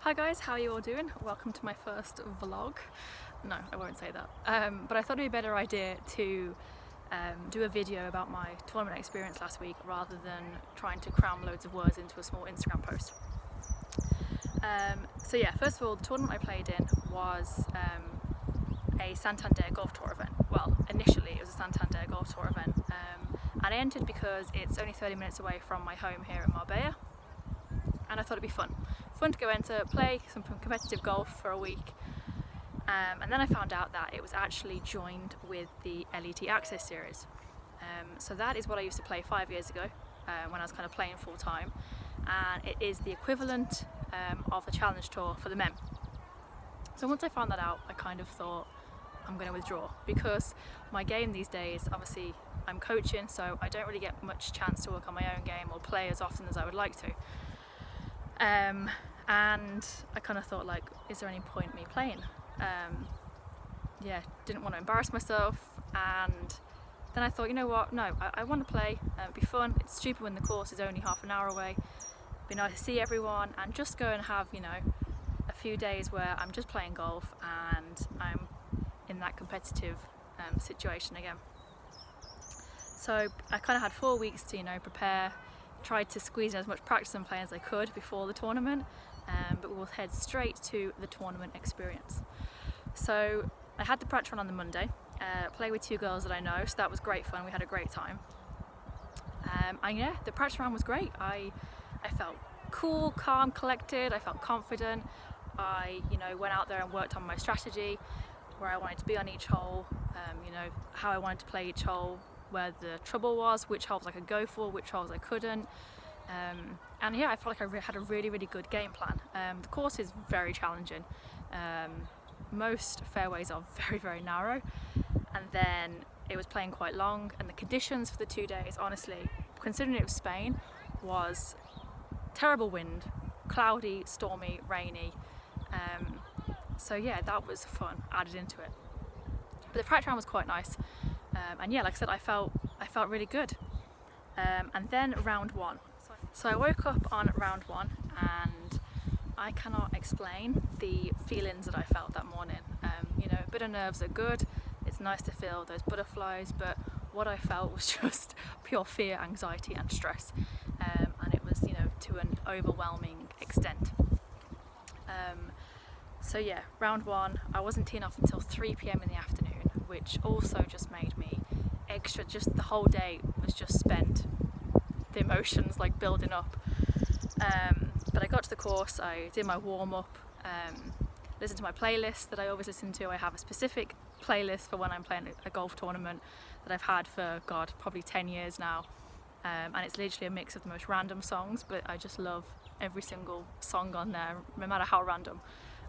Hi guys, how are you all doing? Welcome to my first vlog. No, I won't say that. But I thought it'd be a better idea to do a video about my tournament experience last week rather than trying to cram loads of words into a small Instagram post. So yeah, first of all, the tournament I played in was a Santander Golf Tour event. Well, initially it was a Santander Golf Tour event, and I entered because it's only 30 minutes away from my home here in Marbella, and I thought it'd be fun to go enter, play some competitive golf for a week, and then I found out that it was actually joined with the LET Access Series. So that is what I used to play 5 years ago when I was kind of playing full time, and it is the equivalent of the Challenge Tour for the men. So once I found that out, I kind of thought I'm going to withdraw, because my game these days, obviously I'm coaching, so I don't really get much chance to work on my own game or play as often as I would like to. And I kind of thought, like, is there any point me playing? Didn't want to embarrass myself, and then I thought, you know what, no, I want to play, it'd be fun. It's stupid when the course is only half an hour away. It'd be nice to see everyone and just go and have, a few days where I'm just playing golf and I'm in that competitive situation again. So I kind of had 4 weeks to, prepare, tried to squeeze in as much practice and play as I could before the tournament, but we'll head straight to the tournament experience. So I had the practice run on the Monday, play with two girls that I know, so that was great fun. We had a great time. And yeah, the practice round was great. I felt cool, calm, collected. I felt confident. I went out there and worked on my strategy, where I wanted to be on each hole, how I wanted to play each hole, where the trouble was, which holes I could go for, which holes I couldn't. And yeah, I felt like I had a really, really good game plan. The course is very challenging. Most fairways are very, very narrow, and then it was playing quite long, and the conditions for the 2 days, honestly, considering it was Spain, was terrible wind, cloudy, stormy, rainy. So yeah, that was fun added into it. But the practice round was quite nice, and yeah, like I said, I felt really good. And then round one. So I woke up on round one, and I cannot explain the feelings that I felt that morning. A bit of nerves are good. It's nice to feel those butterflies, but what I felt was just pure fear, anxiety, and stress, and it was, to an overwhelming extent. So yeah, round one, I wasn't teeing off until 3 p.m. in the afternoon, which also just made me extra, just the whole day was just spent, the emotions like building up. But I got to the course, I did my warm-up, listened to my playlist that I always listen to. I have a specific playlist for when I'm playing a golf tournament that I've had for, God, probably 10 years now. And it's literally a mix of the most random songs, but I just love every single song on there, no matter how random.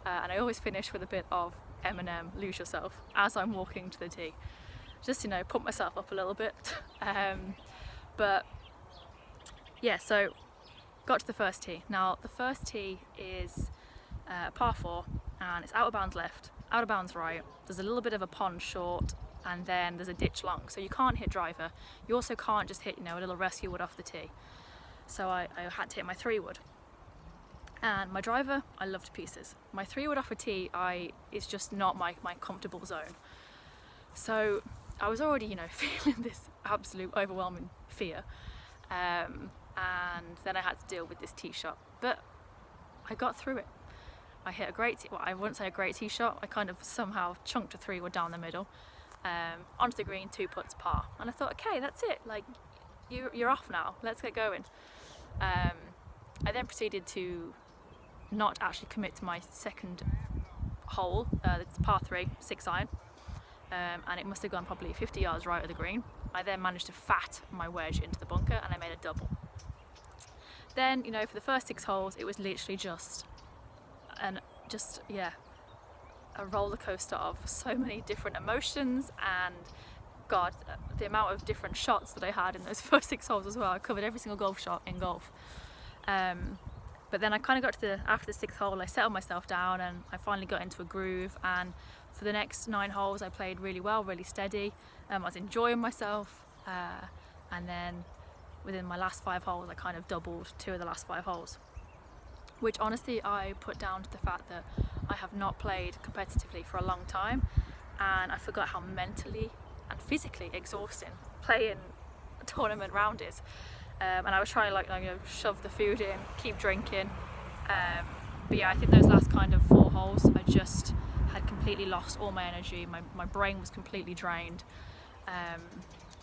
And I always finish with a bit of Eminem, Lose Yourself, as I'm walking to the tee. Just, pump myself up a little bit. But yeah, so got to the first tee. Now, the first tee is par 4, and it's out of bounds left, out of bounds right. There's a little bit of a pond short, and then there's a ditch long. So you can't hit driver. You also can't just hit, a little rescue wood off the tee. So I had to hit my 3-wood. And my driver, I love to pieces. My 3-wood off a tee, is just not my comfortable zone. So I was already, feeling this absolute overwhelming fear. And then I had to deal with this tee shot. But I got through it. I hit a great I wouldn't say a great tee shot. I kind of somehow chunked a 3-wood down the middle, onto the green, 2 putts par. And I thought, okay, that's it. Like, you're off now. Let's get going. I then proceeded to not actually commit to my second hole. It's par 3, 6-iron, and it must have gone probably 50 yards right of the green. I then managed to fat my wedge into the bunker, and I made a double. Then, for the first 6 holes, it was literally just a roller coaster of so many different emotions, and God, the amount of different shots that I had in those first 6 holes as well. I covered every single golf shot in golf. But then I kind of got to after the 6th hole, I settled myself down, and I finally got into a groove. And for the next 9 holes, I played really well, really steady. I was enjoying myself. And then within my last 5 holes, I kind of doubled 2 of the last 5 holes. which honestly I put down to the fact that I have not played competitively for a long time, and I forgot how mentally and physically exhausting playing a tournament round is. And I was trying to shove the food in, keep drinking, but yeah, I think those last kind of 4 holes I just had completely lost all my energy. My brain was completely drained,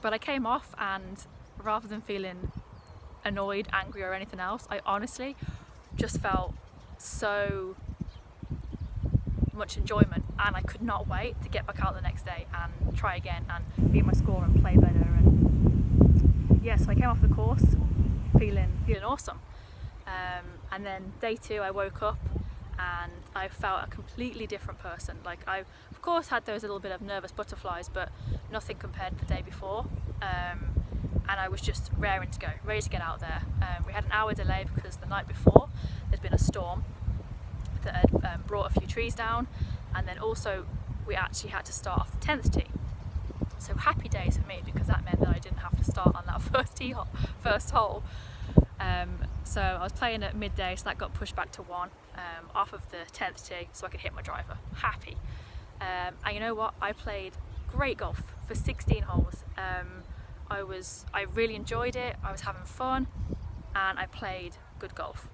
but I came off, and rather than feeling annoyed, angry or anything else, I honestly just felt so much enjoyment, and I could not wait to get back out the next day and try again and beat my score and play better. And yeah, so I came off the course feeling awesome. And then day 2 I woke up and I felt a completely different person. Like, I of course had those little bit of nervous butterflies, but nothing compared to the day before. And I was just raring to go, ready to get out there. We had an hour delay because the night before there'd been a storm that had brought a few trees down, and then also we actually had to start off the 10th tee. So happy days for me, because that meant that I didn't have to start on that first hole. So I was playing at midday, so that got pushed back to 1 off of the 10th tee, so I could hit my driver. Happy. And you know what? I played great golf for 16 holes. I really enjoyed it. I was having fun, and I played good golf.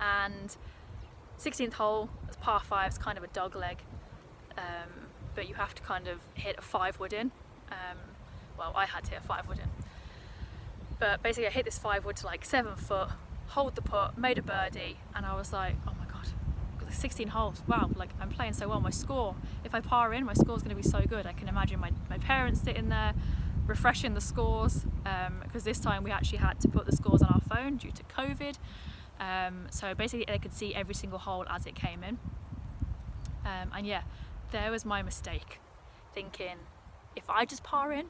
And 16th hole, it's par 5, it's kind of a dog leg, but you have to kind of hit a 5-wood in. Well, I had to hit a 5-wood in. But basically I hit this 5-wood to like 7 foot, hold the putt, made a birdie, and I was like, oh my god, 16 holes, wow, like I'm playing so well. My score, if I par in, my score's going to be so good. I can imagine my parents sitting there refreshing the scores, because this time we actually had to put the scores on our phone due to COVID. So basically they could see every single hole as it came in. And yeah, there was my mistake, thinking if I just par in,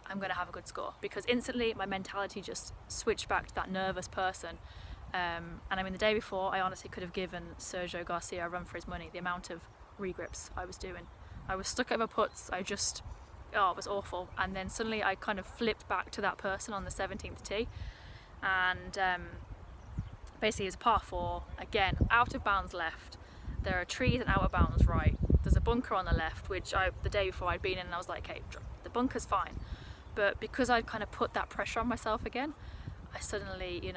I'm going to have a good score, because instantly my mentality just switched back to that nervous person. And I mean, the day before I honestly could have given Sergio Garcia a run for his money, the amount of regrips I was doing. I was stuck over putts, it was awful. And then suddenly I kind of flipped back to that person on the 17th tee, and basically it's a par 4, again, out of bounds left, there are trees and out of bounds right, there's a bunker on the left, which the day before I'd been in, and I was like, okay, the bunker's fine. But because I'd kind of put that pressure on myself again, I suddenly,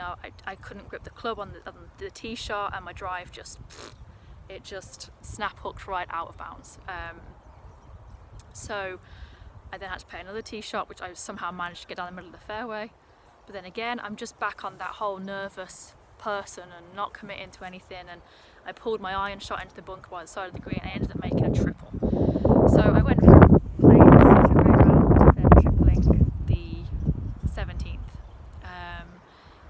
I couldn't grip the club on the tee shot, and my drive just snap hooked right out of bounds. So I then had to play another tee shot, which I somehow managed to get down the middle of the fairway. But then again, I'm just back on that whole nervous person and not committing to anything, and I pulled my iron shot into the bunker by the side of the green, and I ended up making a triple. So I went from playing such a great round to then tripling the 17th.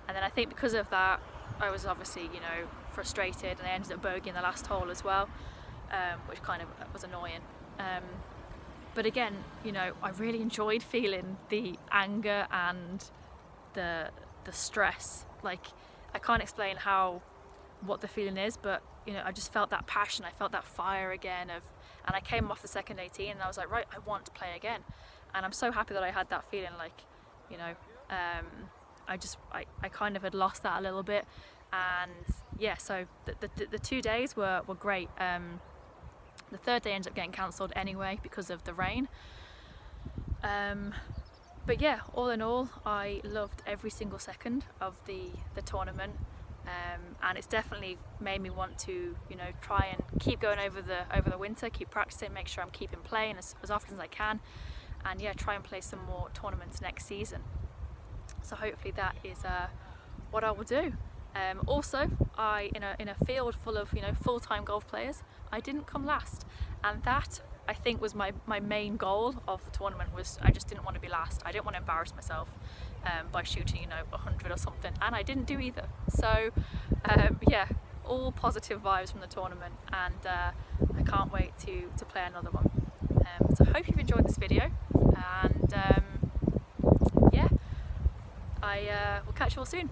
And then I think because of that, I was obviously, frustrated, and I ended up bogeying the last hole as well, which kind of was annoying. But again, I really enjoyed feeling the anger and the stress. Like, I can't explain what the feeling is, but I just felt that passion, I felt that fire again and I came off the second 18 and I was like, right, I want to play again. And I'm so happy that I had that feeling, like, I kind of had lost that a little bit. And yeah, so the 2 days were great. The third day ended up getting cancelled anyway because of the rain. But yeah, all in all, I loved every single second of the tournament, and it's definitely made me want to, try and keep going over the winter, keep practicing, make sure I'm keeping playing as often as I can, and yeah, try and play some more tournaments next season. So hopefully that is what I will do. Also, in a field full of full-time golf players, I didn't come last, and that I think was my main goal of the tournament. Was I just didn't want to be last. I didn't want to embarrass myself by shooting 100 or something, and I didn't do either. So yeah, all positive vibes from the tournament, and I can't wait to play another one. So I hope you've enjoyed this video, and yeah, I will catch you all soon.